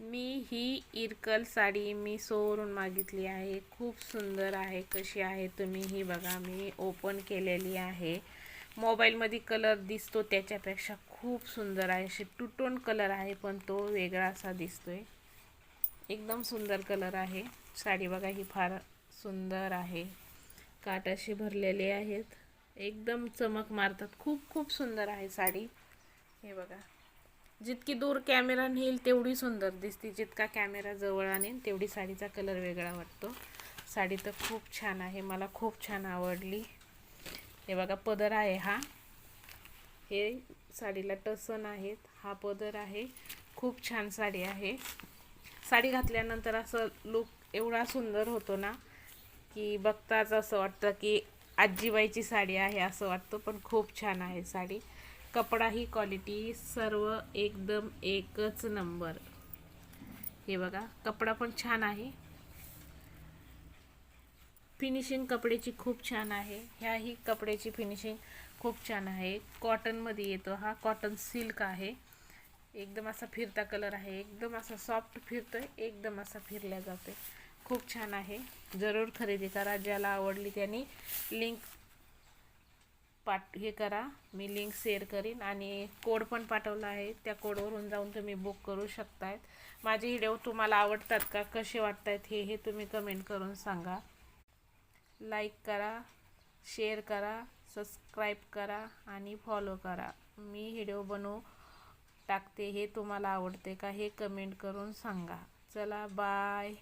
मी ही इरकल साडी मीशोवरून मागितली आहे. खूप सुंदर आहे. कशी आहे तुम्ही ही बघा. मी ओपन केलेली आहे. मोबाईलमध्ये कलर दिसतो त्याच्यापेक्षा खूप सुंदर आहे. अशी टू टोन कलर आहे पण तो वेगळा असा दिसतोय. एकदम सुंदर कलर आहे. साडी बघा ही फार सुंदर आहे. काठ अशी भरलेले आहेत. एकदम चमक मारतात. खूप खूप सुंदर आहे साडी. हे बघा. जितकी दूर कॅमेरा नेईल तेवढी सुंदर दिसते. जितका कॅमेरा जवळ आणेल तेवढी साडीचा कलर वेगळा वाटतो. साडी तर खूप छान आहे. मला खूप छान आवडली. हे बघा पदर आहे हा. हे साडीला टसन आहेत. हा पदर आहे. खूप छान साडी आहे. साडी घातल्यानंतर असं लुक एवढा सुंदर होतो ना की बघताच असं वाटतं की आजीबाईची साडी आहे असं वाटतं. पण खूप छान आहे साडी. कपडा ही क्वालिटी सर्व एकदम एकच नंबर. हे बघा कपडा पण छान आहे. फिनिशिंग कपड्याची खूप छान आहे. ह्याही कपड्याची फिनिशिंग खूप छान आहे. कॉटनमध्ये येतो हा. कॉटन सिल्क आहे. एकदम असा फिरता कलर आहे. एकदम असा सॉफ्ट फिरतोय. एकदम असा फिरल्या जातोय. खूप छान आहे. जरूर खरेदी करा. ज्याला आवडली त्यांनी लिंक हे करा. मी लिंक शेअर करीन आणि कोड पण पाठवला आहे. त्या कोडवरून जाऊन तुम्ही बुक करू शकतायत. माझे व्हिडिओ तुम्हाला आवडतात का, कसे वाटतात हे तुम्ही कमेंट करून सांगा. लाईक करा, शेअर करा, सबस्क्राईब करा आणि फॉलो करा. मी व्हिडिओ बनवू टाकते हे तुम्हाला आवडते का हे कमेंट करून सांगा. चला बाय.